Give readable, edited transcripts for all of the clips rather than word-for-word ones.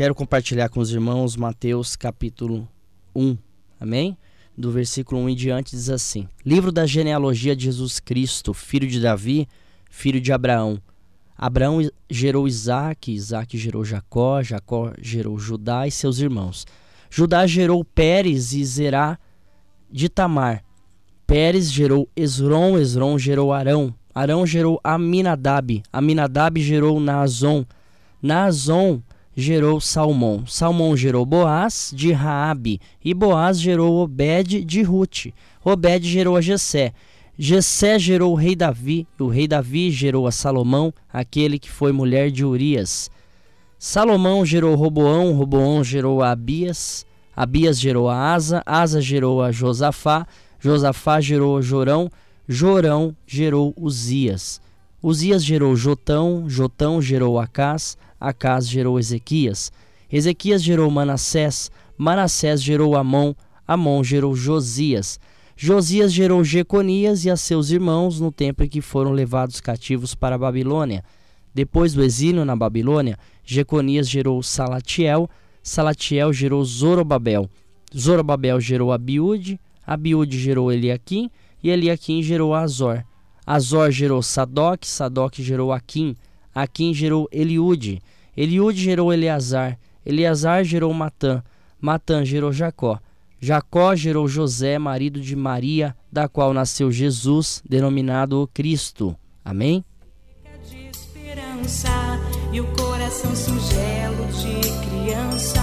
Quero compartilhar com os irmãos Mateus capítulo 1, amém? Do versículo 1 em diante diz assim: Livro da genealogia de Jesus Cristo, filho de Davi, filho de Abraão. Abraão gerou Isaque, Isaque gerou Jacó, Jacó gerou Judá e seus irmãos. Judá gerou Pérez e Zerá de Tamar. Pérez gerou Esrom, Esrom gerou Arão. Arão gerou Aminadab, Aminadab gerou Naazon. Naazon gerou Salmão. Salmão gerou Boaz de Raabe. E Boaz gerou Obed de Rute. Obed gerou a Jessé. Jessé gerou o rei Davi. E o rei Davi gerou a Salomão, aquele que foi mulher de Urias. Salomão gerou Roboão. Roboão gerou a Abias. Abias gerou a Asa. Asa gerou a Josafá. Josafá gerou Jorão. Jorão gerou Uzias. Uzias gerou Jotão. Jotão gerou Acás. Acás gerou Ezequias. Ezequias gerou Manassés. Manassés gerou Amon. Amon gerou Josias. Josias gerou Jeconias e a seus irmãos no tempo em que foram levados cativos para a Babilônia. Depois do exílio na Babilônia, Jeconias gerou Salatiel. Salatiel gerou Zorobabel. Zorobabel gerou Abiúde. Abiúde gerou Eliaquim. E Eliaquim gerou Azor. Azor gerou Sadoc. Sadoc gerou Aquim. Aquim gerou Eliúde. Eliúde gerou Eleazar. Eleazar gerou Matã. Matã gerou Jacó. Jacó gerou José, marido de Maria, da qual nasceu Jesus, denominado o Cristo. Amém? De esperança, e o coração singelo de criança,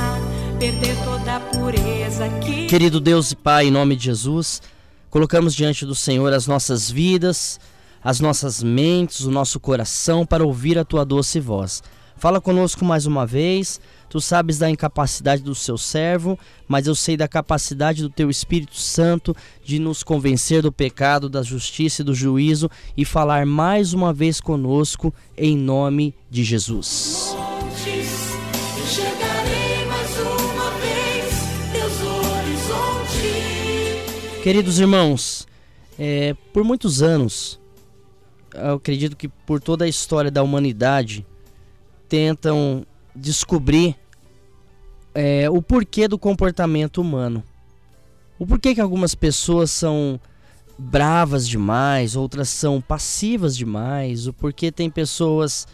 perder toda a pureza que... Querido Deus e Pai, em nome de Jesus, colocamos diante do Senhor as nossas vidas, as nossas mentes, o nosso coração para ouvir a Tua doce voz. Fala conosco mais uma vez. Tu sabes da incapacidade do seu servo, mas eu sei da capacidade do Teu Espírito Santo de nos convencer do pecado, da justiça e do juízo e falar mais uma vez conosco em nome de Jesus. Queridos irmãos, por muitos anos, eu acredito que por toda a história da humanidade, tentam descobrir o porquê do comportamento humano. O porquê que algumas pessoas são bravas demais, outras são passivas demais. O porquê tem pessoas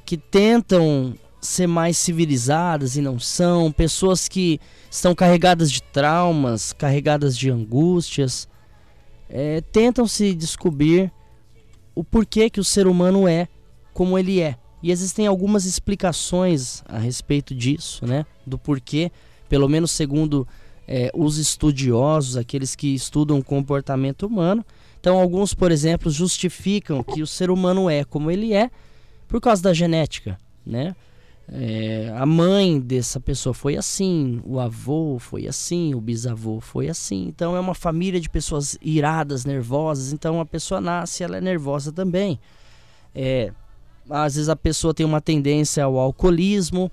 que tentam ser mais civilizadas e não são. Pessoas que estão carregadas de traumas, carregadas de angústias. Tentam se descobrir o porquê que o ser humano é como ele é. E existem algumas explicações a respeito disso, né? Do porquê, pelo menos segundo os estudiosos, aqueles que estudam o comportamento humano. Então, alguns, por exemplo, justificam que o ser humano é como ele é por causa da genética, né? A mãe dessa pessoa foi assim, o avô foi assim, o bisavô foi assim. Então, é uma família de pessoas iradas, nervosas. Então, a pessoa nasce, ela é nervosa também. Às vezes a pessoa tem uma tendência ao alcoolismo.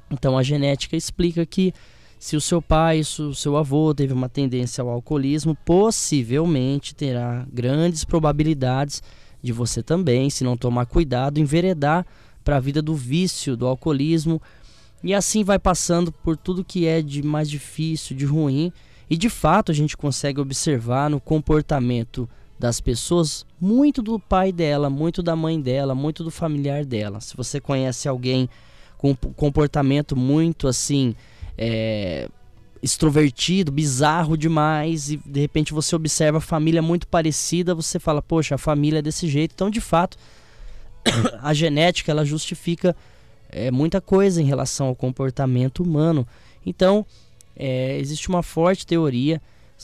Então a genética explica que se o seu pai, se o seu avô teve uma tendência ao alcoolismo, possivelmente terá grandes probabilidades de você também, se não tomar cuidado, enveredar para a vida do vício, do alcoolismo. E assim vai passando por tudo que é de mais difícil, de ruim. E de fato a gente consegue observar no comportamento das pessoas, muito do pai dela, muito da mãe dela, muito do familiar dela. Se você conhece alguém com um comportamento muito assim, extrovertido, bizarro demais, e de repente você observa a família muito parecida, você fala, poxa, a família é desse jeito. Então, de fato, a genética, ela justifica muita coisa em relação ao comportamento humano. Então, existe uma forte teoria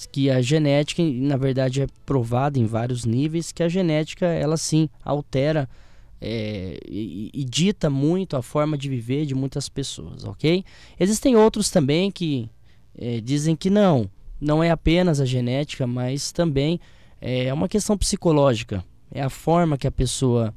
que a genética, na verdade, é provada em vários níveis, que a genética, ela sim altera e dita muito a forma de viver de muitas pessoas, ok? Existem outros também que dizem que não é apenas a genética, mas também é uma questão psicológica. É a forma que a pessoa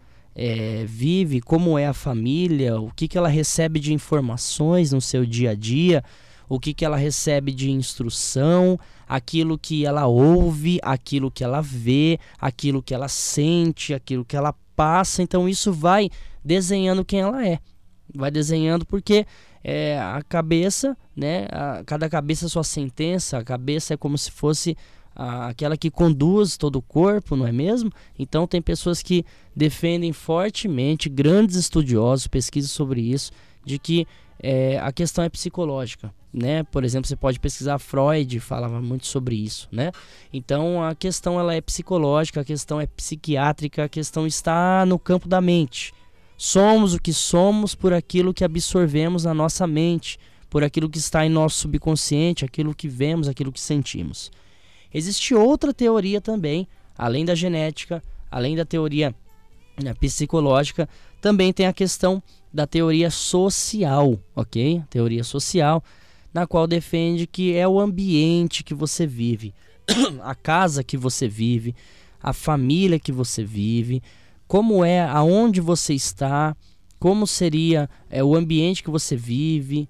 vive, como é a família, o que ela recebe de informações no seu dia a dia, o que ela recebe de instrução, aquilo que ela ouve, aquilo que ela vê, aquilo que ela sente, aquilo que ela passa. Então isso vai desenhando quem ela é. Vai desenhando porque a cabeça, né? Cada cabeça é sua sentença. A cabeça é como se fosse aquela que conduz todo o corpo, não é mesmo? Então tem pessoas que defendem fortemente, grandes estudiosos, pesquisas sobre isso, de que a questão é psicológica, né? Por exemplo, você pode pesquisar, Freud falava muito sobre isso, né? Então a questão ela é psicológica, a questão é psiquiátrica, a questão está no campo da mente. Somos o que somos por aquilo que absorvemos na nossa mente, por aquilo que está em nosso subconsciente, aquilo que vemos, aquilo que sentimos. Existe outra teoria também, além da genética, além da teoria psicológica, também tem a questão da teoria social, ok? Teoria social, na qual defende que é o ambiente que você vive, a casa que você vive, a família que você vive, como é, aonde você está, como seria o ambiente que você vive,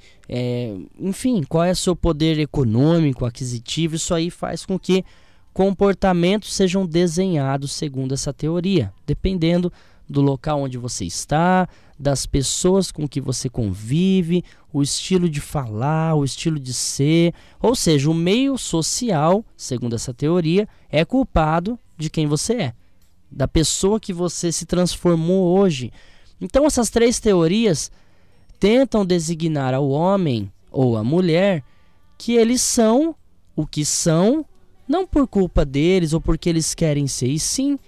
enfim, qual é o seu poder econômico, aquisitivo. Isso aí faz com que comportamentos sejam desenhados segundo essa teoria, dependendo do local onde você está, das pessoas com que você convive, o estilo de falar, o estilo de ser. Ou seja, o meio social, segundo essa teoria, é culpado de quem você é, da pessoa que você se transformou hoje. Então essas três teorias tentam designar ao homem ou à mulher que eles são o que são, não por culpa deles ou porque eles querem ser, e sim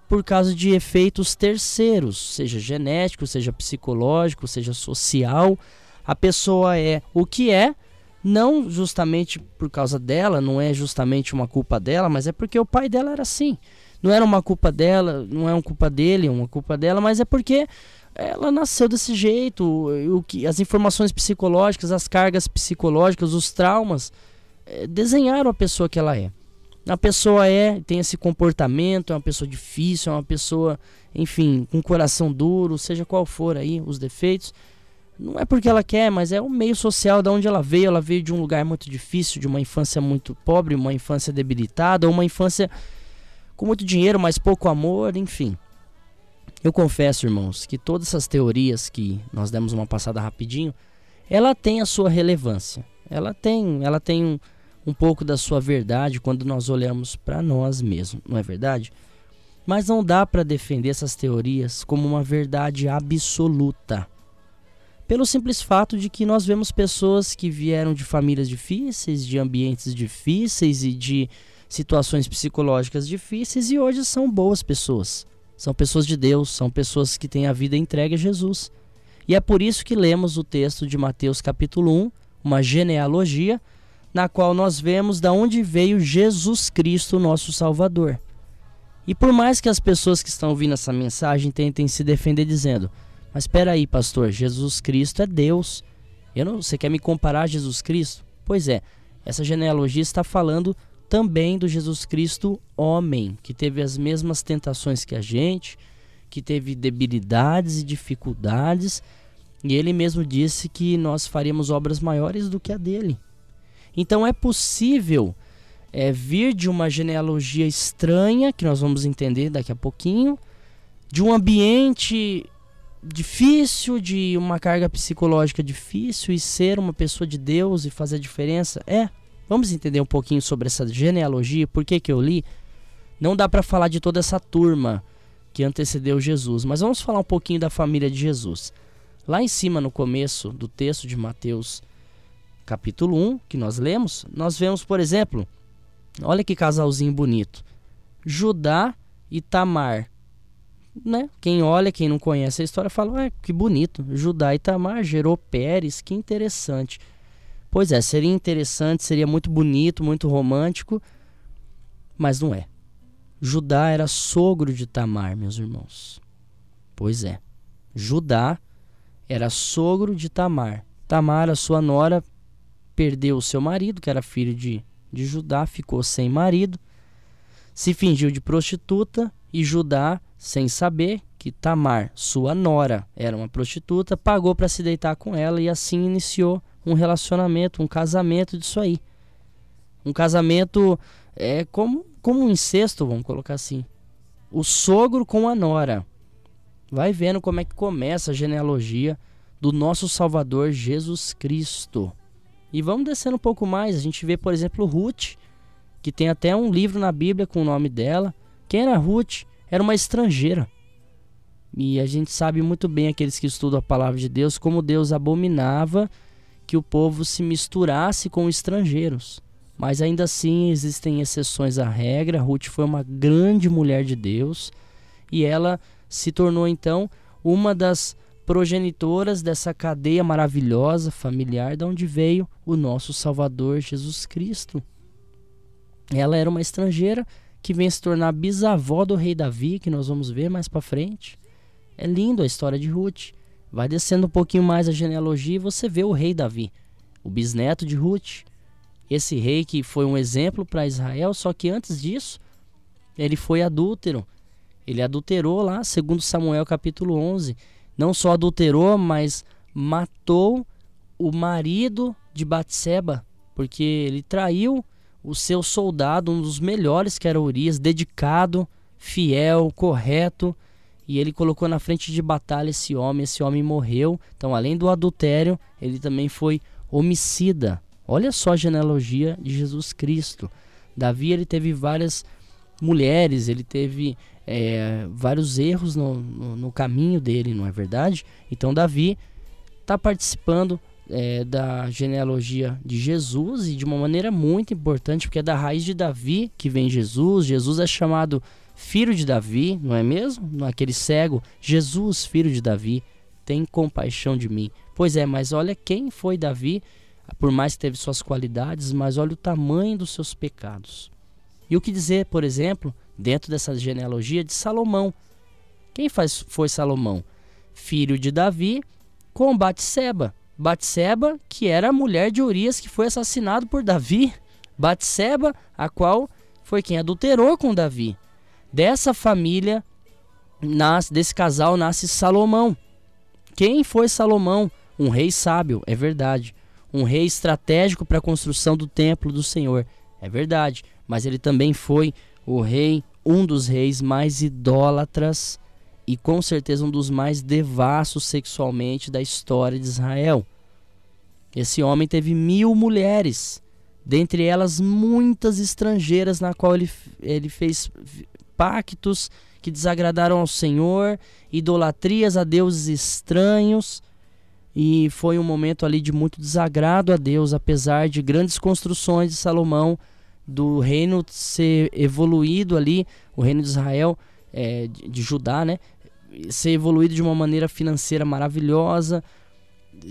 por causa de efeitos terceiros, seja genético, seja psicológico, seja social. A pessoa é o que é, não justamente por causa dela, não é justamente uma culpa dela, mas é porque o pai dela era assim. Não era uma culpa dela, não é uma culpa dele, é uma culpa dela, mas é porque ela nasceu desse jeito. As informações psicológicas, as cargas psicológicas, os traumas, desenharam a pessoa que ela é. A pessoa tem esse comportamento, é uma pessoa difícil, é uma pessoa, enfim, com coração duro, seja qual for aí os defeitos. Não é porque ela quer, mas é o meio social de onde ela veio. Ela veio de um lugar muito difícil, de uma infância muito pobre, uma infância debilitada, ou uma infância com muito dinheiro, mas pouco amor, enfim. Eu confesso, irmãos, que todas essas teorias que nós demos uma passada rapidinho, ela tem a sua relevância. Ela tem um pouco da sua verdade quando nós olhamos para nós mesmos, não é verdade? Mas não dá para defender essas teorias como uma verdade absoluta. Pelo simples fato de que nós vemos pessoas que vieram de famílias difíceis, de ambientes difíceis e de situações psicológicas difíceis e hoje são boas pessoas. São pessoas de Deus, são pessoas que têm a vida entregue a Jesus. E é por isso que lemos o texto de Mateus capítulo 1, uma genealogia, na qual nós vemos de onde veio Jesus Cristo, nosso Salvador. E por mais que as pessoas que estão ouvindo essa mensagem tentem se defender dizendo: mas espera aí, pastor, Jesus Cristo é Deus. Você quer me comparar a Jesus Cristo? Pois é, essa genealogia está falando também do Jesus Cristo homem, que teve as mesmas tentações que a gente, que teve debilidades e dificuldades, e ele mesmo disse que nós faríamos obras maiores do que a dele. Então é possível vir de uma genealogia estranha, que nós vamos entender daqui a pouquinho, de um ambiente difícil, de uma carga psicológica difícil, e ser uma pessoa de Deus e fazer a diferença. Vamos entender um pouquinho sobre essa genealogia, por que eu li. Não dá para falar de toda essa turma que antecedeu Jesus, mas vamos falar um pouquinho da família de Jesus. Lá em cima, no começo do texto de Mateus capítulo 1, que nós lemos, nós vemos, por exemplo, olha que casalzinho bonito, Judá e Tamar, né? Quem olha, quem não conhece a história, fala: que bonito, Judá e Tamar, gerou Pérez, que interessante. Pois é, seria interessante, seria muito bonito, muito romântico, mas não é. Judá era sogro de Tamar, meus irmãos. Pois é, Judá era sogro de Tamar. Tamar, a sua nora, perdeu o seu marido, que era filho de Judá, ficou sem marido, se fingiu de prostituta, e Judá, sem saber que Tamar, sua nora, era uma prostituta, pagou para se deitar com ela, e assim iniciou um relacionamento, um casamento disso aí. Um casamento como um incesto, vamos colocar assim. O sogro com a nora. Vai vendo como é que começa a genealogia. do nosso Salvador Jesus Cristo. E vamos descendo um pouco mais, a gente vê, por exemplo, Ruth, que tem até um livro na Bíblia com o nome dela. Quem era Ruth? Era uma estrangeira. E a gente sabe muito bem, aqueles que estudam a palavra de Deus, como Deus abominava que o povo se misturasse com estrangeiros. Mas ainda assim existem exceções à regra. Ruth foi uma grande mulher de Deus e ela se tornou então uma das progenitoras dessa cadeia maravilhosa familiar de onde veio o nosso Salvador Jesus Cristo. Ela era uma estrangeira que vem se tornar bisavó do rei Davi, que nós vamos ver mais para frente. É lindo a história de Ruth. Vai descendo um pouquinho mais a genealogia e você vê o rei Davi, o bisneto de Ruth. Esse rei que foi um exemplo para Israel, só que antes disso, ele foi adúltero. Ele adulterou lá, segundo Samuel capítulo 11. Não só adulterou, mas matou o marido de Batseba, porque ele traiu o seu soldado, um dos melhores, que era Urias, dedicado, fiel, correto. E ele colocou na frente de batalha esse homem morreu. Então, além do adultério, ele também foi homicida. Olha só a genealogia de Jesus Cristo. Davi, ele teve várias mulheres, ele teve vários erros no caminho dele, não é verdade? Então Davi está participando da genealogia de Jesus, e de uma maneira muito importante, porque é da raiz de Davi que vem Jesus. Jesus é chamado filho de Davi, não é mesmo? Aquele cego, Jesus, filho de Davi, tem compaixão de mim. Pois é, mas olha quem foi Davi. Por mais que teve suas qualidades, mas olha o tamanho dos seus pecados. E o que dizer, por exemplo, dentro dessa genealogia de Salomão? Quem foi Salomão? Filho de Davi com Batseba. Batseba, que era a mulher de Urias, que foi assassinado por Davi. Batseba, a qual foi quem adulterou com Davi. Dessa família, desse casal, nasce Salomão. Quem foi Salomão? Um rei sábio, é verdade. Um rei estratégico para a construção do templo do Senhor, é verdade. Mas ele também foi um dos reis mais idólatras e com certeza um dos mais devassos sexualmente da história de Israel. Esse homem teve 1000 mulheres, dentre elas muitas estrangeiras, na qual ele fez pactos que desagradaram ao Senhor, idolatrias a deuses estranhos. E foi um momento ali de muito desagrado a Deus, apesar de grandes construções de Salomão, do reino ser evoluído ali, o reino de Israel, de Judá, né, ser evoluído de uma maneira financeira maravilhosa,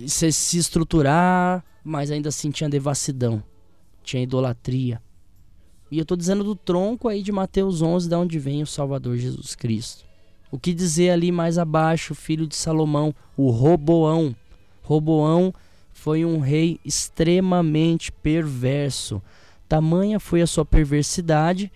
se estruturar, mas ainda assim tinha devassidão, tinha idolatria. E eu estou dizendo do tronco aí de Mateus 11, da onde vem o Salvador Jesus Cristo. O que dizer ali mais abaixo, filho de Salomão, o Roboão. Roboão foi um rei extremamente perverso. Tamanha foi a sua perversidade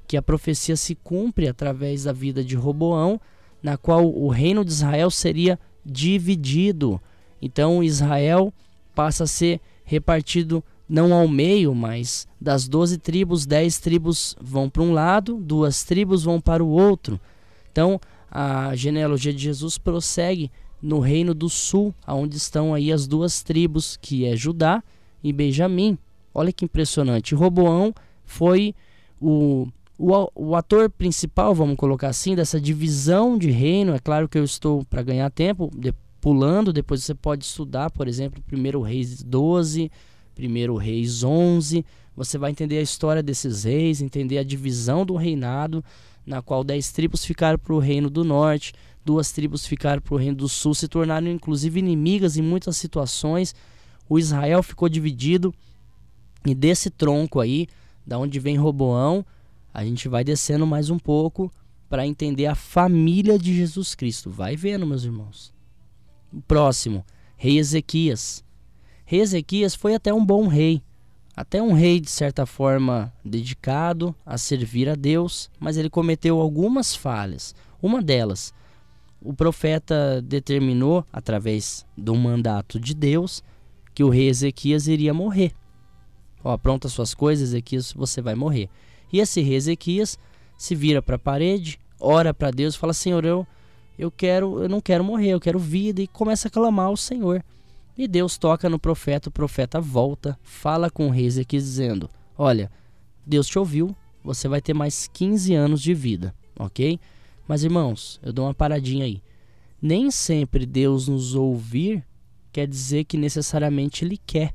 que a profecia se cumpre através da vida de Roboão, na qual o reino de Israel seria dividido. Então Israel passa a ser repartido não ao meio, mas das 12 tribos, 10 tribos vão para um lado, 2 tribos vão para o outro. Então a genealogia de Jesus prossegue no reino do sul, onde estão aí as 2 tribos, que é Judá e Benjamim. Olha que impressionante. Roboão foi o ator principal, vamos colocar assim, dessa divisão de reino. É claro que eu estou, para ganhar tempo, pulando. Depois você pode estudar, por exemplo, 1 Reis 12, 1 Reis 11. Você vai entender a história desses reis, entender a divisão do reinado, na qual 10 tribos ficaram para o reino do norte, 2 tribos ficaram para o reino do sul, se tornaram inclusive inimigas em muitas situações. O Israel ficou dividido, e desse tronco aí, da onde vem Roboão, a gente vai descendo mais um pouco para entender a família de Jesus Cristo. Vai vendo, meus irmãos. O próximo, rei Ezequias. Rei Ezequias foi até um bom rei, até um rei de certa forma dedicado a servir a Deus, mas ele cometeu algumas falhas. Uma delas, o profeta determinou, através do mandato de Deus, que o rei Ezequias iria morrer. Apronta suas coisas, Ezequias, você vai morrer. E esse rei Ezequias se vira para a parede, ora para Deus e fala: Senhor, eu não quero morrer, eu quero vida, e começa a clamar ao Senhor. E Deus toca no profeta, o profeta volta, fala com o rei Ezequias dizendo: olha, Deus te ouviu, você vai ter mais 15 anos de vida, ok? Mas irmãos, eu dou uma paradinha aí. Nem sempre Deus nos ouvir quer dizer que necessariamente Ele quer.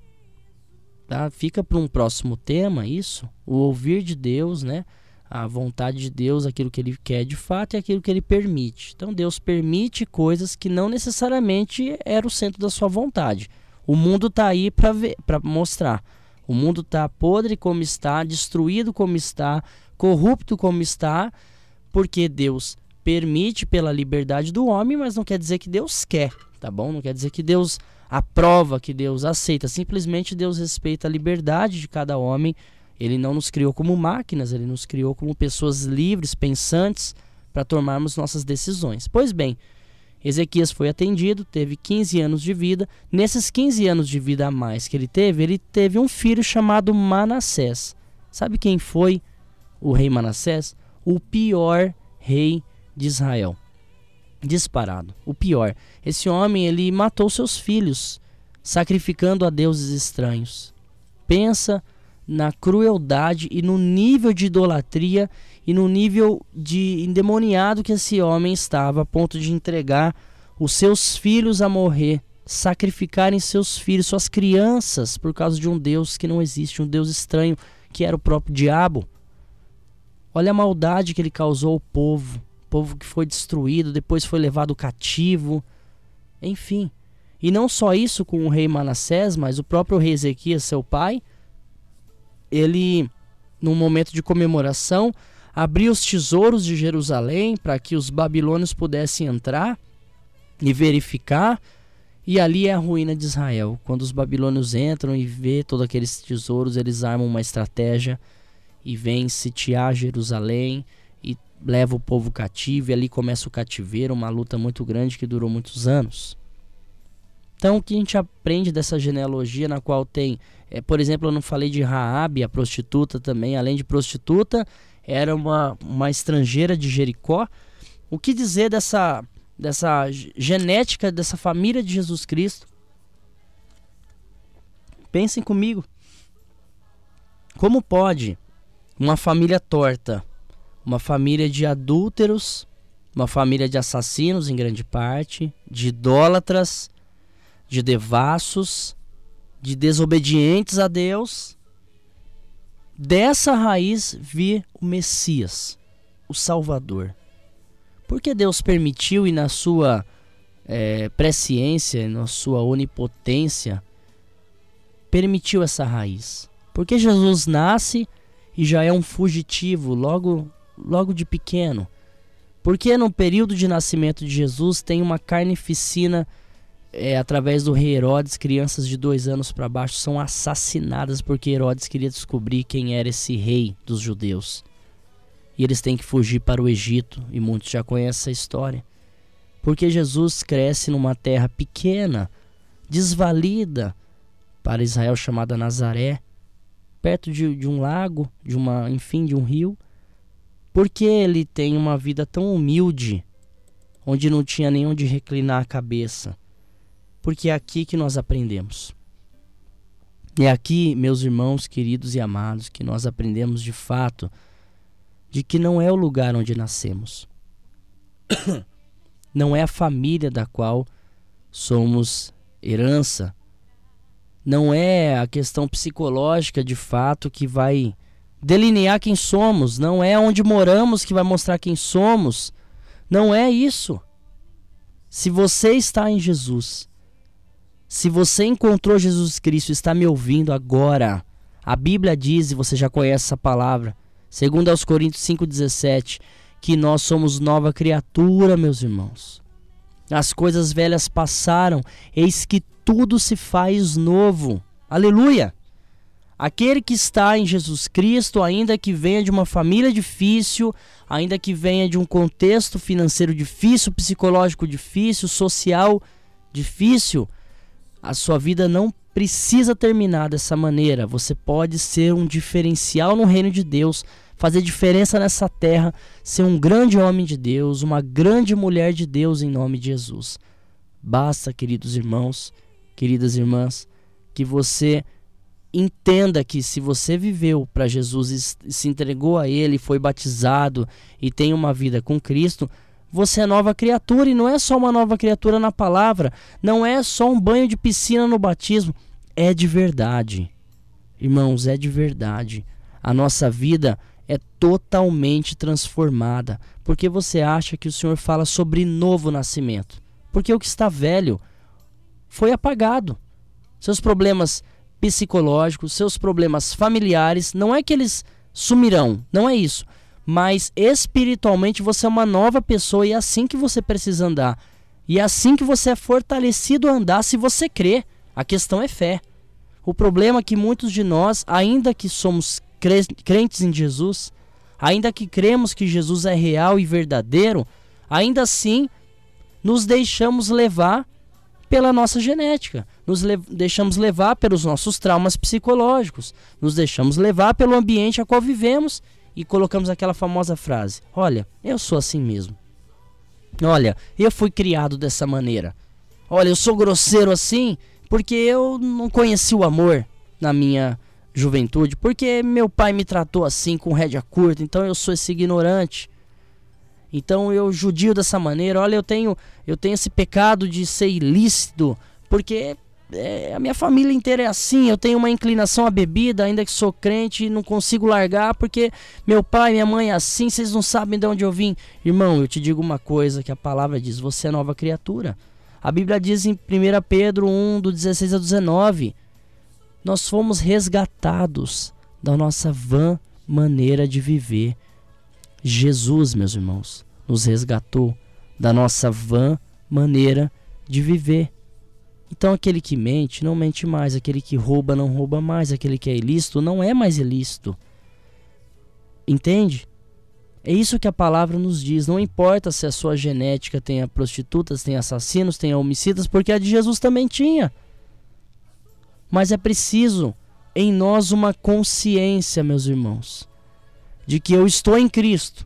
Tá? Fica para um próximo tema isso, o ouvir de Deus, né? A vontade de Deus, aquilo que Ele quer de fato e aquilo que Ele permite. Então Deus permite coisas que não necessariamente era o centro da sua vontade. O mundo está aí para mostrar. O mundo está podre como está, destruído como está, corrupto como está, porque Deus permite pela liberdade do homem, mas não quer dizer que Deus quer, tá bom? Não quer dizer que Deus aprova, que Deus aceita. Simplesmente Deus respeita a liberdade de cada homem. Ele não nos criou como máquinas, Ele nos criou como pessoas livres, pensantes, para tomarmos nossas decisões. Pois bem, Ezequias foi atendido, teve 15 anos de vida. Nesses 15 anos de vida a mais que ele teve um filho chamado Manassés. Sabe quem foi o rei Manassés? O pior rei de Israel. Disparado, o pior. Esse homem, ele matou seus filhos, sacrificando a deuses estranhos. Pensa na crueldade e no nível de idolatria e no nível de endemoniado que esse homem estava, a ponto de entregar os seus filhos a morrer, sacrificarem seus filhos, suas crianças, por causa de um Deus que não existe, um Deus estranho, que era o próprio diabo. Olha a maldade que ele causou ao povo que foi destruído, depois foi levado cativo, enfim. E não só isso com o rei Manassés, mas o próprio rei Ezequias, seu pai, ele, num momento de comemoração, abriu os tesouros de Jerusalém para que os babilônios pudessem entrar e verificar, e ali é a ruína de Israel. Quando os babilônios entram e vê todos aqueles tesouros, eles armam uma estratégia e vêm sitiar Jerusalém e leva o povo cativo, e ali começa o cativeiro, uma luta muito grande que durou muitos anos. Então o que a gente aprende dessa genealogia na qual tem, por exemplo, eu não falei de Raabe, a prostituta também, além de prostituta, era uma estrangeira de Jericó. O que dizer dessa genética, dessa família de Jesus Cristo? Pensem comigo. Como pode uma família torta, uma família de adúlteros, uma família de assassinos em grande parte, de idólatras, de devassos, de desobedientes a Deus, dessa raiz vir o Messias, o Salvador? Porque Deus permitiu, e na sua presciência, na sua onipotência, permitiu essa raiz? Porque Jesus nasce e já é um fugitivo logo de pequeno? Porque no período de nascimento de Jesus tem uma carnificina, através do rei Herodes, crianças de 2 anos para baixo são assassinadas porque Herodes queria descobrir quem era esse rei dos judeus. E eles têm que fugir para o Egito, e muitos já conhecem essa história. Porque Jesus cresce numa terra pequena, desvalida para Israel, chamada Nazaré, perto de um lago, de um rio. Porque ele tem uma vida tão humilde, onde não tinha nem onde reclinar a cabeça? Porque é aqui que nós aprendemos. É aqui, meus irmãos queridos e amados, que nós aprendemos de fato de que não é o lugar onde nascemos. Não é a família da qual somos herança. Não é a questão psicológica de fato que vai delinear quem somos. Não é onde moramos que vai mostrar quem somos. Não é isso. Se você está em Jesus, se você encontrou Jesus Cristo e está me ouvindo agora, a Bíblia diz, e você já conhece essa palavra, 2 Coríntios 5,17, que nós somos nova criatura, meus irmãos. As coisas velhas passaram, eis que tudo se faz novo. Aleluia! Aquele que está em Jesus Cristo, ainda que venha de uma família difícil, ainda que venha de um contexto financeiro difícil, psicológico difícil, social difícil, a sua vida não precisa terminar dessa maneira. Você pode ser um diferencial no reino de Deus, fazer diferença nessa terra, ser um grande homem de Deus, uma grande mulher de Deus em nome de Jesus. Basta, queridos irmãos, queridas irmãs, que você entenda que se você viveu para Jesus e se entregou a Ele, foi batizado e tem uma vida com Cristo, você é nova criatura. E não é só uma nova criatura na palavra, não é só um banho de piscina no batismo, é de verdade. Irmãos, é de verdade. A nossa vida é totalmente transformada. Porque você acha que o Senhor fala sobre novo nascimento? Porque o que está velho foi apagado. Seus problemas psicológicos, seus problemas familiares, não é que eles sumirão, não é isso. Mas espiritualmente você é uma nova pessoa e é assim que você precisa andar. E é assim que você é fortalecido a andar se você crê. A questão é fé. O problema é que muitos de nós, ainda que somos crentes em Jesus, ainda que cremos que Jesus é real e verdadeiro, ainda assim nos deixamos levar pela nossa genética, nos deixamos levar pelos nossos traumas psicológicos, nos deixamos levar pelo ambiente a qual vivemos e colocamos aquela famosa frase: olha, eu sou assim mesmo. Olha, eu fui criado dessa maneira. Olha, eu sou grosseiro assim porque eu não conheci o amor na minha juventude, porque meu pai me tratou assim com rédea curta, então eu sou esse ignorante. Então eu judio dessa maneira. Olha, eu tenho esse pecado de ser ilícito, porque a minha família inteira é assim. Eu tenho uma inclinação à bebida, ainda que sou crente, não consigo largar, porque meu pai e minha mãe é assim, vocês não sabem de onde eu vim. Irmão, eu te digo uma coisa que a palavra diz: você é nova criatura. A Bíblia diz em 1 Pedro 1, do 16 a 19, nós fomos resgatados da nossa vã maneira de viver. Jesus, meus irmãos, nos resgatou da nossa vã maneira de viver. Então aquele que mente, não mente mais. Aquele que rouba, não rouba mais. Aquele que é ilícito, não é mais ilícito. Entende? É isso que a palavra nos diz. Não importa se a sua genética tenha prostitutas, tenha assassinos, tenha homicidas, porque a de Jesus também tinha. Mas é preciso em nós uma consciência, meus irmãos, de que eu estou em Cristo,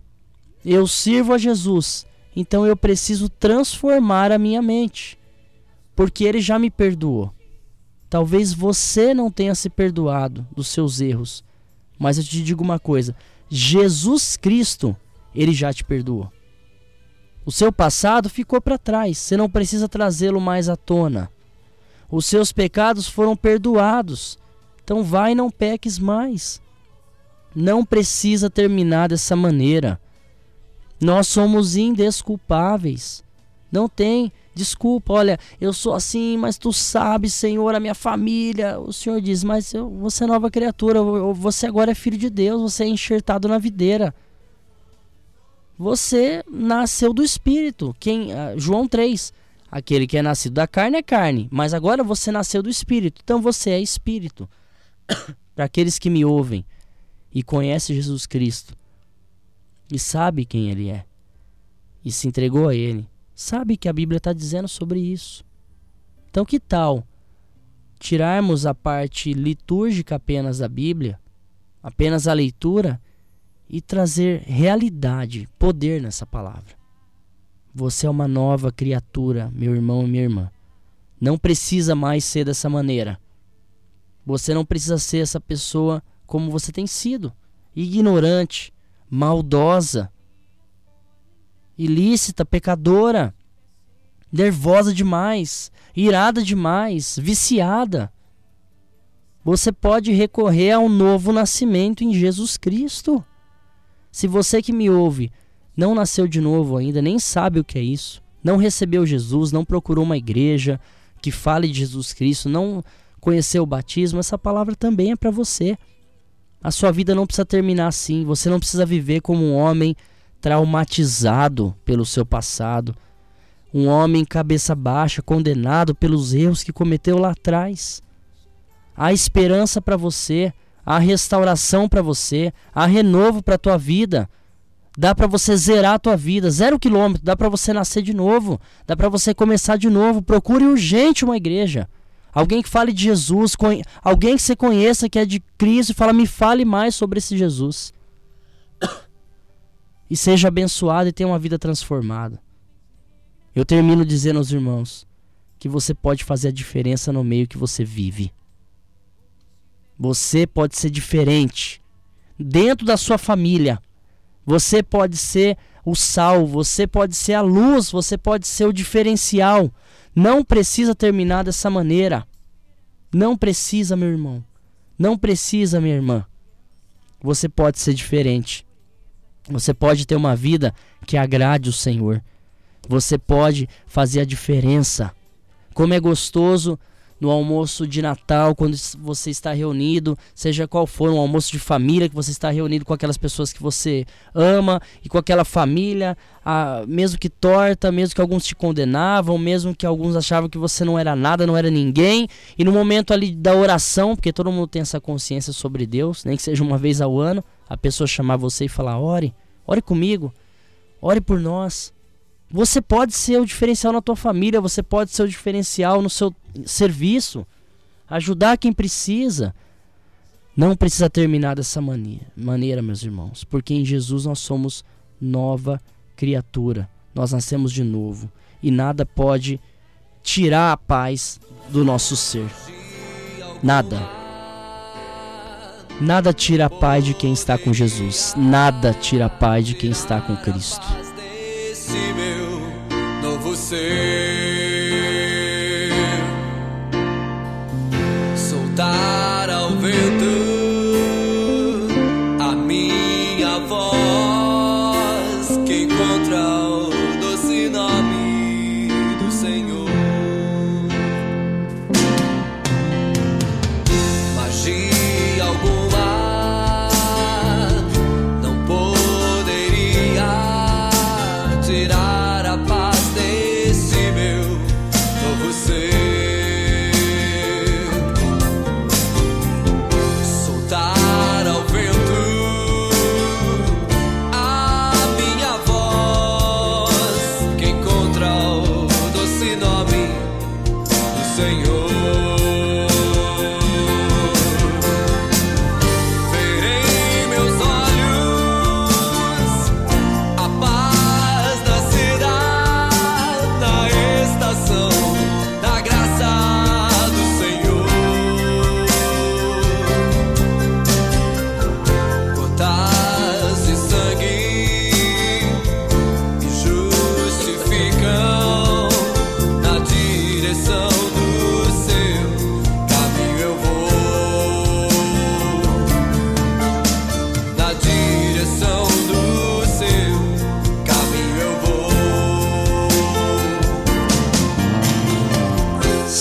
eu sirvo a Jesus, então eu preciso transformar a minha mente, porque Ele já me perdoou. Talvez você não tenha se perdoado dos seus erros, mas eu te digo uma coisa: Jesus Cristo, Ele já te perdoou. O seu passado ficou para trás, você não precisa trazê-lo mais à tona. Os seus pecados foram perdoados, então vai e não peques mais. Não precisa terminar dessa maneira. Nós somos indesculpáveis. Não tem desculpa. Olha, eu sou assim, mas tu sabes, Senhor, a minha família. O Senhor diz: mas você é nova criatura. Você agora é filho de Deus. Você é enxertado na videira. Você nasceu do Espírito. João 3. Aquele que é nascido da carne é carne, mas agora você nasceu do Espírito. Então você é Espírito. Para aqueles que me ouvem e conhece Jesus Cristo e sabe quem Ele é e se entregou a Ele, sabe que a Bíblia está dizendo sobre isso. Então que tal tirarmos a parte litúrgica apenas da Bíblia, apenas a leitura, e trazer realidade, poder nessa palavra? Você é uma nova criatura, meu irmão e minha irmã. Não precisa mais ser dessa maneira. Você não precisa ser essa pessoa como você tem sido, ignorante, maldosa, ilícita, pecadora, nervosa demais, irada demais, viciada. Você pode recorrer ao novo nascimento em Jesus Cristo. Se você que me ouve não nasceu de novo ainda, nem sabe o que é isso, não recebeu Jesus, não procurou uma igreja que fale de Jesus Cristo, não conheceu o batismo, essa palavra também é para você. A sua vida não precisa terminar assim. Você não precisa viver como um homem traumatizado pelo seu passado, um homem cabeça baixa, condenado pelos erros que cometeu lá atrás. Há esperança para você, há restauração para você, há renovo para a tua vida. Dá para você zerar a tua vida, 0 km, dá para você nascer de novo, dá para você começar de novo. Procure urgente uma igreja, alguém que fale de Jesus, alguém que você conheça que é de Cristo, e fala: me fale mais sobre esse Jesus. e seja abençoado e tenha uma vida transformada. Eu termino dizendo aos irmãos que você pode fazer a diferença no meio que você vive. Você pode ser diferente dentro da sua família. Você pode ser o sal, você pode ser a luz, você pode ser o diferencial. Não precisa terminar dessa maneira. Não precisa, meu irmão. Não precisa, minha irmã. Você pode ser diferente. Você pode ter uma vida que agrade o Senhor. Você pode fazer a diferença. Como é gostoso no almoço de Natal, quando você está reunido, seja qual for, um almoço de família, que você está reunido com aquelas pessoas que você ama e com aquela família, mesmo que torta, mesmo que alguns te condenavam, mesmo que alguns achavam que você não era nada, não era ninguém, e no momento ali da oração, porque todo mundo tem essa consciência sobre Deus, nem que seja uma vez ao ano, a pessoa chamar você e falar: ore comigo, ore por nós. Você pode ser o diferencial na tua família, você pode ser o diferencial no seu serviço, ajudar quem precisa. Não precisa terminar dessa maneira, meus irmãos, porque em Jesus nós somos nova criatura, nós nascemos de novo e nada pode tirar a paz do nosso ser. Nada tira a paz de quem está com Jesus, nada tira a paz de quem está com Cristo. Meu novo ser, soltar ao vento a minha voz, que encontra o doce nome do Senhor. Magia alguma não poderia tirar a paz desse meu novo ser, soltar ao vento a minha voz, que encontra o doce nome do Senhor.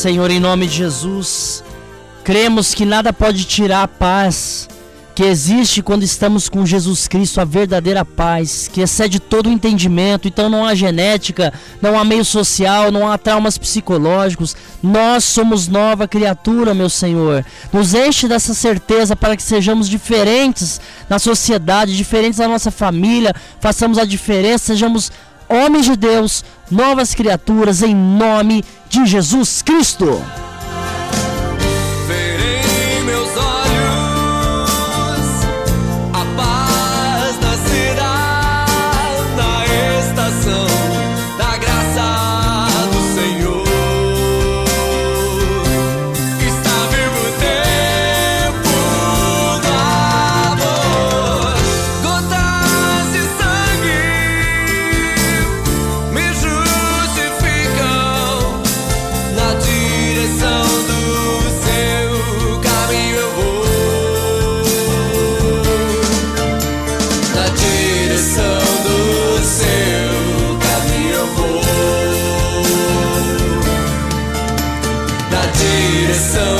Senhor, em nome de Jesus, cremos que nada pode tirar a paz que existe quando estamos com Jesus Cristo, a verdadeira paz, que excede todo o entendimento. Então não há genética, não há meio social, não há traumas psicológicos. Nós somos nova criatura, meu Senhor. Nos enche dessa certeza para que sejamos diferentes na sociedade, diferentes na nossa família, façamos a diferença, sejamos homens de Deus, novas criaturas, em nome de Jesus Cristo. Verei meus olhos a paz nascerá na estação da graça do Senhor. Está vivo o tempo do amor, gotas de sangue me justificam. Na direção do seu caminho eu vou. Na direção do seu caminho eu vou. Na direção